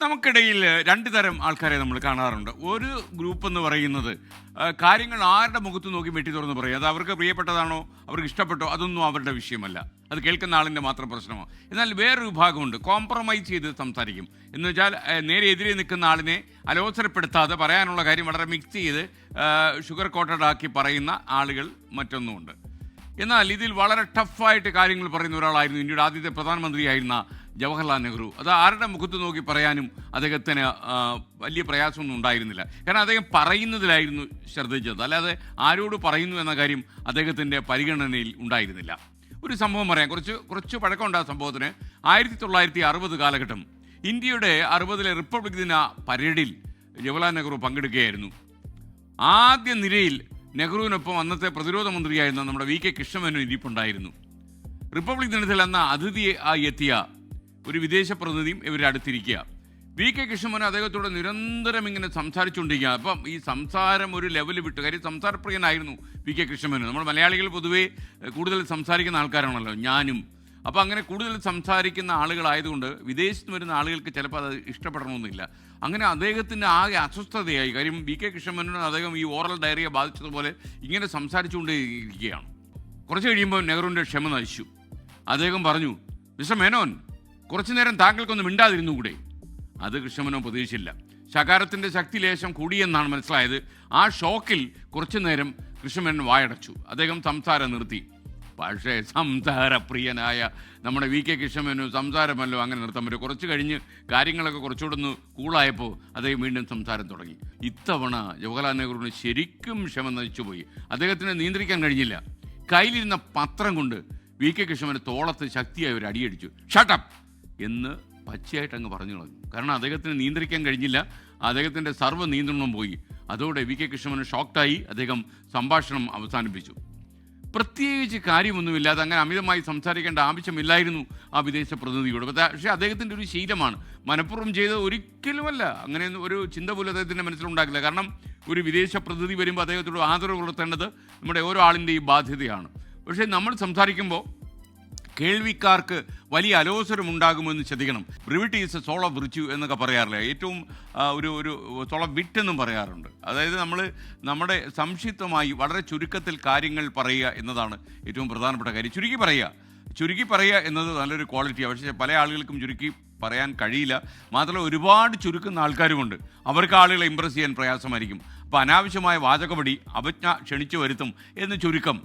നമുക്കിടയിൽ രണ്ട് തരം ആൾക്കാരെ നമ്മൾ കാണാറുണ്ട്. ഒരു ഗ്രൂപ്പ് എന്ന് പറയുന്നത് കാര്യങ്ങൾ ആരുടെ മുഖത്ത് നോക്കി വെട്ടി തുറന്ന് പറയും. അത് അവർക്ക് പ്രിയപ്പെട്ടതാണോ, അവർക്ക് ഇഷ്ടപ്പെട്ടോ, അതൊന്നും അവരുടെ വിഷയമല്ല. അത് കേൾക്കുന്ന ആളിൻ്റെ മാത്രം പ്രശ്നമാണ്. എന്നാൽ വേറൊരു വിഭാഗമുണ്ട്, കോംപ്രമൈസ് ചെയ്ത് സംസാരിക്കും. എന്ന് വെച്ചാൽ നേരെ എതിരെ നിൽക്കുന്ന ആളിനെ അലോസരപ്പെടുത്താതെ പറയാനുള്ള കാര്യം വളരെ മിക്സ് ചെയ്ത് ഷുഗർ കോട്ടഡ് ആക്കി പറയുന്ന ആളുകൾ മറ്റൊന്നുമുണ്ട്. എന്നാൽ ഇതിൽ വളരെ ടഫായിട്ട് കാര്യങ്ങൾ പറയുന്ന ഒരാളായിരുന്നു ഇന്ത്യയുടെ ആദ്യത്തെ പ്രധാനമന്ത്രിയായിരുന്ന ജവഹർലാൽ നെഹ്റു. അത് ആരുടെ മുഖത്ത് നോക്കി പറയാനും അദ്ദേഹത്തിന് വലിയ പ്രയാസമൊന്നും ഉണ്ടായിരുന്നില്ല. കാരണം അദ്ദേഹം പറയുന്നതിലായിരുന്നു ശ്രദ്ധിച്ചത്, അല്ലാതെ ആരോട് പറയുന്നു എന്ന കാര്യം അദ്ദേഹത്തിൻ്റെ പരിഗണനയിൽ ഉണ്ടായിരുന്നില്ല. ഒരു സംഭവം പറയാം, കുറച്ച് പഴക്കമുണ്ട് ആ സംഭവത്തിന്. 1960 കാലഘട്ടം ഇന്ത്യയുടെ 60ലെ റിപ്പബ്ലിക് ദിന പരേഡിൽ ജവഹർലാൽ നെഹ്റു പങ്കെടുക്കുകയായിരുന്നു. ആദ്യ നിരയിൽ നെഹ്റുവിനൊപ്പം അന്നത്തെ പ്രതിരോധ മന്ത്രിയായിരുന്ന നമ്മുടെ വി കെ കൃഷ്ണമേനോൻ ഇരിപ്പുണ്ടായിരുന്നു. റിപ്പബ്ലിക് ദിനത്തിൽ അന്ന് അതിഥിയായി എത്തിയ ഒരു വിദേശ പ്രതിനിധിയും ഇവരുടെ അടുത്തിരിക്കുക. വി കെ കൃഷ്ണമേനോൻ അദ്ദേഹത്തോട് നിരന്തരം ഇങ്ങനെ സംസാരിച്ചുകൊണ്ടിരിക്കുക. അപ്പം ഈ സംസാരം ഒരു ലെവൽ വിട്ട്, കാര്യം സംസാരപ്രിയനായിരുന്നു വി കെ കൃഷ്ണമേനോൻ. നമ്മൾ മലയാളികൾ പൊതുവേ കൂടുതൽ സംസാരിക്കുന്ന ആൾക്കാരാണല്ലോ, ഞാനും. അപ്പോൾ അങ്ങനെ കൂടുതൽ സംസാരിക്കുന്ന ആളുകളായതുകൊണ്ട് വിദേശത്ത് വരുന്ന ആളുകൾക്ക് ചിലപ്പോൾ അത് ഇഷ്ടപ്പെടണമെന്നില്ല. അങ്ങനെ അദ്ദേഹത്തിൻ്റെ ആകെ അസ്വസ്ഥതയായി. കാര്യം വി കെ കൃഷ്ണമേനോൻ അദ്ദേഹം ഈ ഓറൽ ഡയറിയെ ബാധിച്ചതുപോലെ ഇങ്ങനെ സംസാരിച്ചുകൊണ്ടേയിരിക്കുകയാണ്. കുറച്ച് കഴിയുമ്പോൾ നെഹ്റുവിൻ്റെ ക്ഷമ നശിച്ചു. അദ്ദേഹം പറഞ്ഞു, മിസ്റ്റർ മേനോൻ, കുറച്ചു നേരം താങ്കൾക്കൊന്ന് മിണ്ടാതിരുന്നു കൂടെ? അത് കൃഷ്ണമേനോൻ പ്രതീക്ഷിച്ചില്ല. ശകാരത്തിൻ്റെ ശക്തി ലേശം കൂടിയെന്നാണ് മനസ്സിലായത്. ആ ഷോക്കിൽ കുറച്ചു നേരം കൃഷ്ണമേനോൻ വായടച്ചു. അദ്ദേഹം സംസാരം നിർത്തി. പക്ഷേ സംസാരപ്രിയനായ നമ്മുടെ വി കെ കൃഷ്ണമേനോൻ സംസാരമല്ലോ അങ്ങനെ നിർത്താൻ പറ്റും. കുറച്ച് കഴിഞ്ഞ് കാര്യങ്ങളൊക്കെ കുറച്ചുകൂടെ ഒന്ന് കൂളായപ്പോൾ അദ്ദേഹം വീണ്ടും സംസാരം തുടങ്ങി. ഇത്തവണ ജവഹർലാൽ നെഹ്റുവിന് ശരിക്കും ക്ഷമ നശിച്ചുപോയി. അദ്ദേഹത്തിന് നിയന്ത്രിക്കാൻ കഴിഞ്ഞില്ല. കയ്യിലിരുന്ന പത്രം കൊണ്ട് വി കെ കൃഷ്ണമേനോൻ തോളത്ത് ശക്തിയായി ഒരു അടിയടിച്ചു. ഷട്ടപ്പ് എന്ന് പച്ചയായിട്ട് അങ്ങ് പറഞ്ഞു കളഞ്ഞു. കാരണം അദ്ദേഹത്തിന് നിയന്ത്രിക്കാൻ കഴിഞ്ഞില്ല. അദ്ദേഹത്തിൻ്റെ സർവ്വ നിയന്ത്രണവും പോയി. അതോടെ വി കെ കൃഷ്ണമേനോൻ ഷോക്ക്ഡായി. അദ്ദേഹം സംഭാഷണം അവസാനിപ്പിച്ചു. പ്രത്യേകിച്ച് കാര്യമൊന്നുമില്ലാതെ അങ്ങനെ അമിതമായി സംസാരിക്കേണ്ട ആവശ്യമില്ലായിരുന്നു ആ വിദേശ പ്രതിനിധിയോട്. പക്ഷേ അദ്ദേഹത്തിൻ്റെ ഒരു ശീലമാണ്, മനഃപൂർവ്വം ചെയ്ത് ഒരിക്കലുമല്ല. അങ്ങനെ ഒരു ചിന്ത പോലും അദ്ദേഹത്തിൻ്റെ മനസ്സിലുണ്ടാക്കില്ല. കാരണം ഒരു വിദേശ പ്രതിനിധി വരുമ്പോൾ അദ്ദേഹത്തോട് ആദരവ് പുലർത്തേണ്ടത് നമ്മുടെ ഓരോ ആളിൻ്റെയും ബാധ്യതയാണ്. പക്ഷേ നമ്മൾ സംസാരിക്കുമ്പോൾ കേൾവിക്കാർക്ക് വലിയ അലോസരമുണ്ടാകുമെന്ന് ശ്രദ്ധിക്കണം. Brevity is a soul of virtue എന്നൊക്കെ പറയാറില്ല. ഏറ്റവും ഒരു സോൾ ഓഫ് വിറ്റ് എന്നും പറയാറുണ്ട്. അതായത് നമ്മുടെ സംക്ഷിപ്തമായി വളരെ ചുരുക്കത്തിൽ കാര്യങ്ങൾ പറയുക എന്നതാണ് ഏറ്റവും പ്രധാനപ്പെട്ട കാര്യം. ചുരുക്കി പറയുക എന്നത് നല്ലൊരു ക്വാളിറ്റിയാണ്. പക്ഷേ പല ആളുകൾക്കും ചുരുക്കി പറയാൻ കഴിയില്ല. മാത്രമല്ല ഒരുപാട് ചുരുക്കുന്ന ആൾക്കാരുമുണ്ട്. അവർക്ക് ആളുകളെ ഇമ്പ്രസ് ചെയ്യാൻ പ്രയാസമായിരിക്കും. അപ്പോൾ അനാവശ്യമായ വാചകപടി അവജ്ഞ ക്ഷണിച്ചു വരുത്തും എന്ന് ചുരുക്കം.